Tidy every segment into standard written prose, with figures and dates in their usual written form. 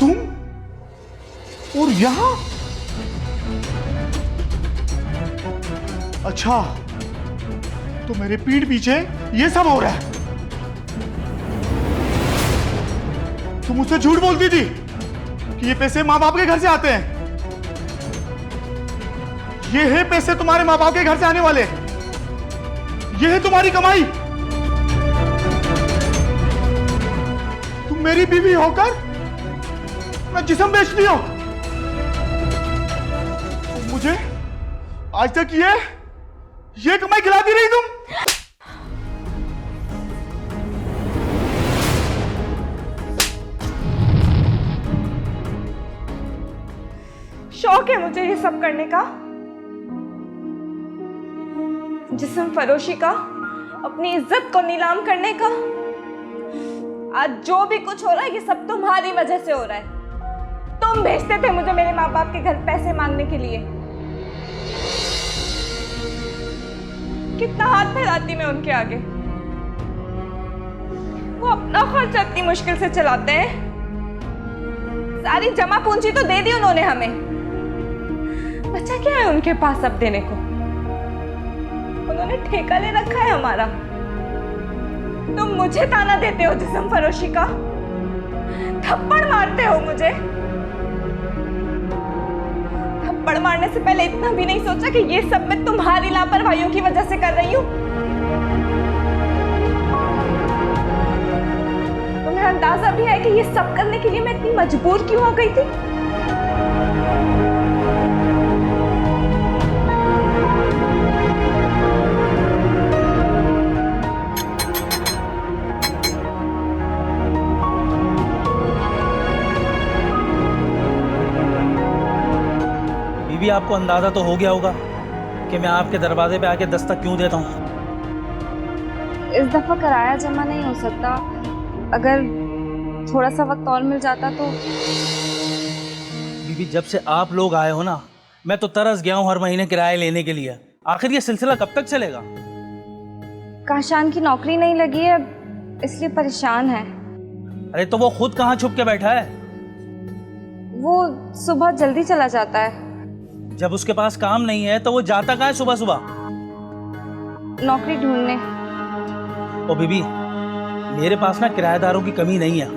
तुम और यहां? अच्छा, तो मेरे पीठ पीछे ये सब हो रहा है। तुम मुझसे झूठ बोलती थी कि ये पैसे माँ बाप के घर से आते हैं। ये है पैसे तुम्हारे माँ बाप के घर से आने वाले। ये है तुम्हारी कमाई। तुम मेरी बीवी होकर मैं जिस्म बेचती हो। मुझे आज तक ये कमाई खिलाती रही तुम। शौक है मुझे ये सब करने का, जिस्म फरोशी का, अपनी इज्जत को नीलाम करने का। आज जो भी कुछ हो रहा है ये सब तुम्हारी वजह से हो रहा है। तुम भेजते थे मुझे मेरे माँ बाप के घर पैसे मांगने के लिए। कितना हाथ फैलाती मैं उनके आगे। वो अपना खर्च इतनी मुश्किल से चलाते हैं। सारी जमा पूंजी तो दे दी उन्होंने हमें। बचा क्या है उनके पास अब देने को? उन्होंने ठेका ले रखा है हमारा। तुम मुझे ताना देते हो जिस्म फरोशी का, थप्पड़ मारते हो मुझे। थप्पड़ मारने से पहले इतना भी नहीं सोचा कि ये सब मैं तुम्हारी लापरवाहियों की वजह से कर रही हूँ? तुम्हें अंदाजा भी है कि ये सब करने के लिए मैं इतनी मजबूर क्यों हो गई थी? बीबी, आपको अंदाजा तो हो गया होगा कि मैं आपके दरवाजे पे आके दस्तक क्यों देता हूँ। इस दफा किराया जमा नहीं हो सकता। अगर थोड़ा सा वक्त और मिल जाता तो। बीबी, जब से आप लोग आए हो ना, मैं तो तरस गया हूँ हर महीने किराया लेने के लिए। आखिर ये सिलसिला कब तक चलेगा? काशान की नौकरी नहीं लगी है, इसलिए परेशान है। अरे तो वो खुद कहाँ छुप के बैठा है? वो सुबह जल्दी चला जाता है। जब उसके पास काम नहीं है तो वो जाता कहाँ है सुबह सुबह? नौकरी ढूंढने। ओ बीबी, मेरे पास ना किराएदारों की कमी नहीं है।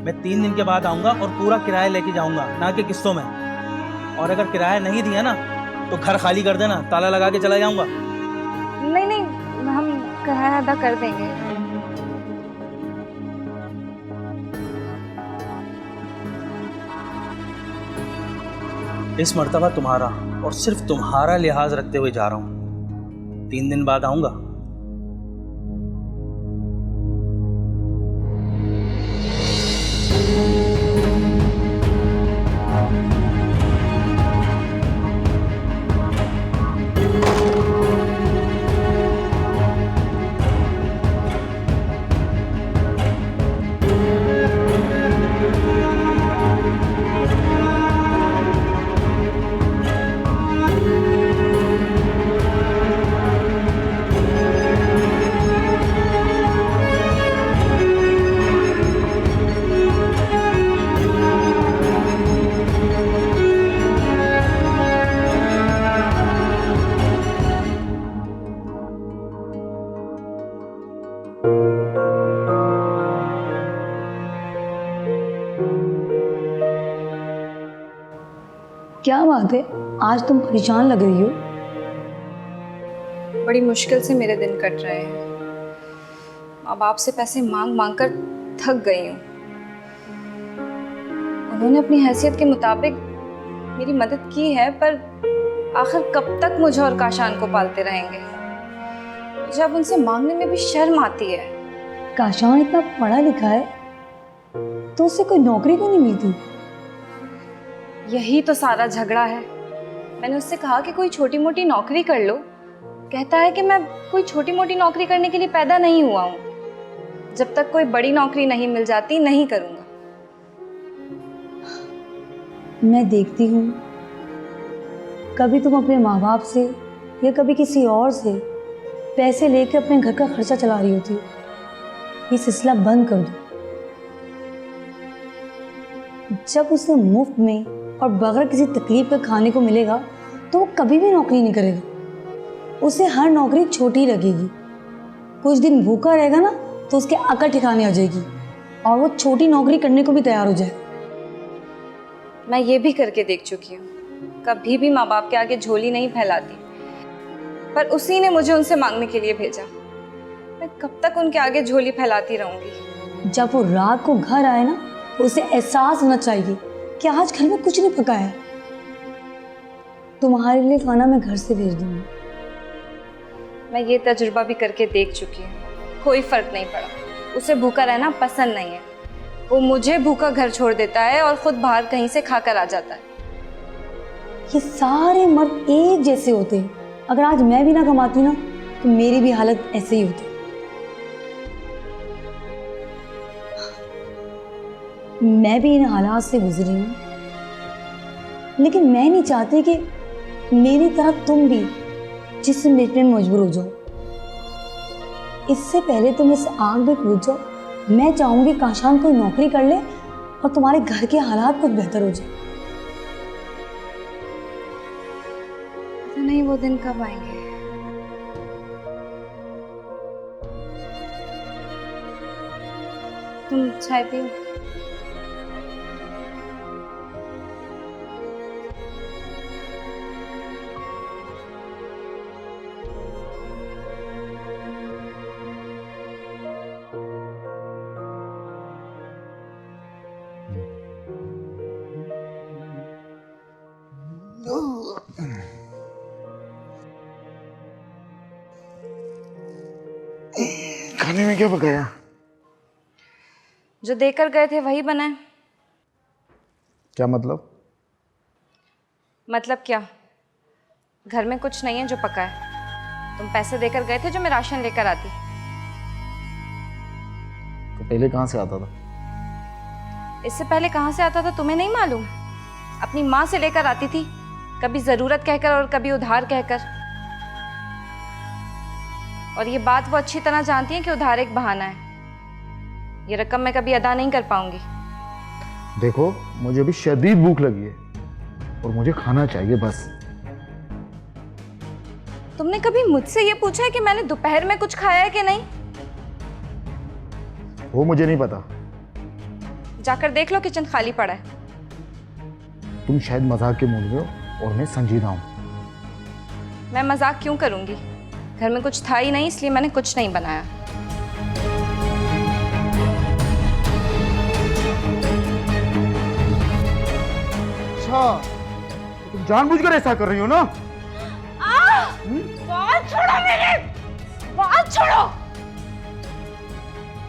मैं 3 दिन के बाद आऊंगा और पूरा किराया लेके जाऊंगा, ना कि किस्तों में। और अगर किराया नहीं दिया ना तो घर खाली कर देना, ताला लगा के चला जाऊंगा। नहीं नहीं, हम किराया अदा कर देंगे। इस मर्तबा तुम्हारा और सिर्फ तुम्हारा लिहाज रखते हुए जा रहा हूं। 3 दिन बाद आऊंगा। क्या बात है, आज तुम परेशान लग रही हो। बड़ी मुश्किल से मेरे दिन कट रहे हैं। माँ बाप से पैसे मांग मांग कर थक गई हूँ। उन्होंने अपनी हैसियत के मुताबिक मेरी मदद की है, पर आखिर कब तक मुझे और काशान को पालते रहेंगे? मुझे अब उनसे मांगने में भी शर्म आती है। काशान इतना पढ़ा लिखा है तो उसे कोई नौकरी क्यों नहीं मिलती? यही तो सारा झगड़ा है। मैंने उससे कहा कि कोई छोटी मोटी नौकरी कर लो। कहता है कि मैं कोई छोटी मोटी नौकरी करने के लिए पैदा नहीं हुआ हूँ। जब तक कोई बड़ी नौकरी नहीं मिल जाती नहीं करूँगा। मैं देखती हूँ कभी तुम अपने माँ बाप से या कभी किसी और से पैसे लेकर अपने घर का खर्चा चला रही होती हो। ये सिलसिला बंद कर दो। जब उसे मुफ्त में और बगैर किसी तकलीफ के खाने को मिलेगा तो वो कभी भी नौकरी नहीं करेगा। उसे हर नौकरी छोटी लगेगी। कुछ दिन भूखा रहेगा ना तो उसके अकल ठिकाने आ जाएगी और वो छोटी नौकरी करने को भी तैयार हो जाएगा। मैं ये भी करके देख चुकी हूँ, कभी भी माँ बाप के आगे झोली नहीं फैलाती, पर उसी ने मुझे उनसे मांगने के लिए भेजा। मैं कब तक उनके आगे झोली फैलाती रहूंगी? जब वो रात को घर आए ना तो उसे एहसास होना चाहिए कि आज घर में कुछ नहीं पका है। तुम्हारे लिए खाना मैं घर से भेज दूंगी। मैं ये तजुर्बा भी करके देख चुकी हूँ, कोई फर्क नहीं पड़ा। उसे भूखा रहना पसंद नहीं है। वो मुझे भूखा घर छोड़ देता है और खुद बाहर कहीं से खाकर आ जाता है। ये सारे मर्द एक जैसे होते हैं। अगर आज मैं भी ना कमाती ना तो मेरी भी हालत ऐसे ही होती। मैं भी इन हालात से गुजरी हूँ, लेकिन मैं नहीं चाहती कि मेरी तरह तुम भी जिस्म बेचने में मजबूर हो जाओ। इससे पहले तुम इस आग में कूद जाओ। मैं चाहूंगी काशान कोई नौकरी कर ले और तुम्हारे घर के हालात कुछ बेहतर हो जाए। पता नहीं वो दिन कब आएंगे। तुम चाय पियो। खाने में क्या पकाया? जो देकर गए थे वही बना है। क्या मतलब? मतलब क्या? घर में कुछ नहीं है जो पका है। तुम पैसे देकर गए थे जो मैं राशन लेकर आती। तो पहले कहाँ से आता था? इससे पहले कहाँ से आता था तुम्हें नहीं मालूम? अपनी माँ से लेकर आती थी, कभी जरूरत कहकर और कभी उधार कहकर। और ये बात वो अच्छी तरह जानती है कि उधार एक बहाना है। ये रकम मैं कभी अदा नहीं कर पाऊंगी। देखो, मुझे अभी शदीद भूख लगी है और मुझे खाना चाहिए बस। तुमने कभी मुझसे ये पूछा है कि मैंने दोपहर में कुछ खाया है कि नहीं? वो मुझे नहीं पता। जाकर देख लो, किचन खाली पड़ा है। तुम शायद मजाक के मूड में हो और मैं संजीदा हूं। मैं मजाक क्यों करूंगी? घर में कुछ था ही नहीं, इसलिए मैंने कुछ नहीं बनाया। अच्छा, तो तुम जानबूझकर ऐसा कर रही हो ना? बात छोड़ो मेरे! बात छोड़ो!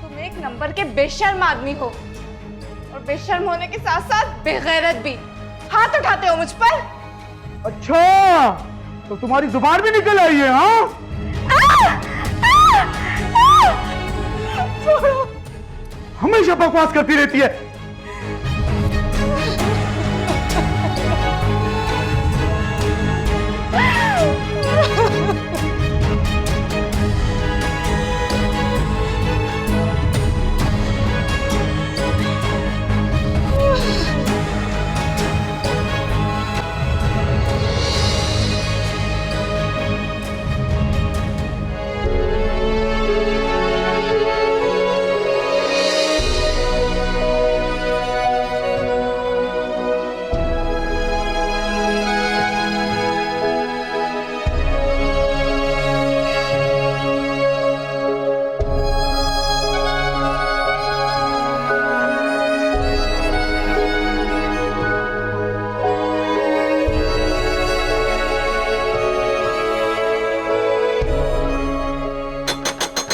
तुम एक नंबर के बेशर्म आदमी हो और बेशर्म होने के साथ साथ बेगैरत भी। हाथ उठाते हो मुझ पर। अच्छा, तो तुम्हारी जुबान भी निकल आई है, हाँ? हमेशा बकवास करती रहती है।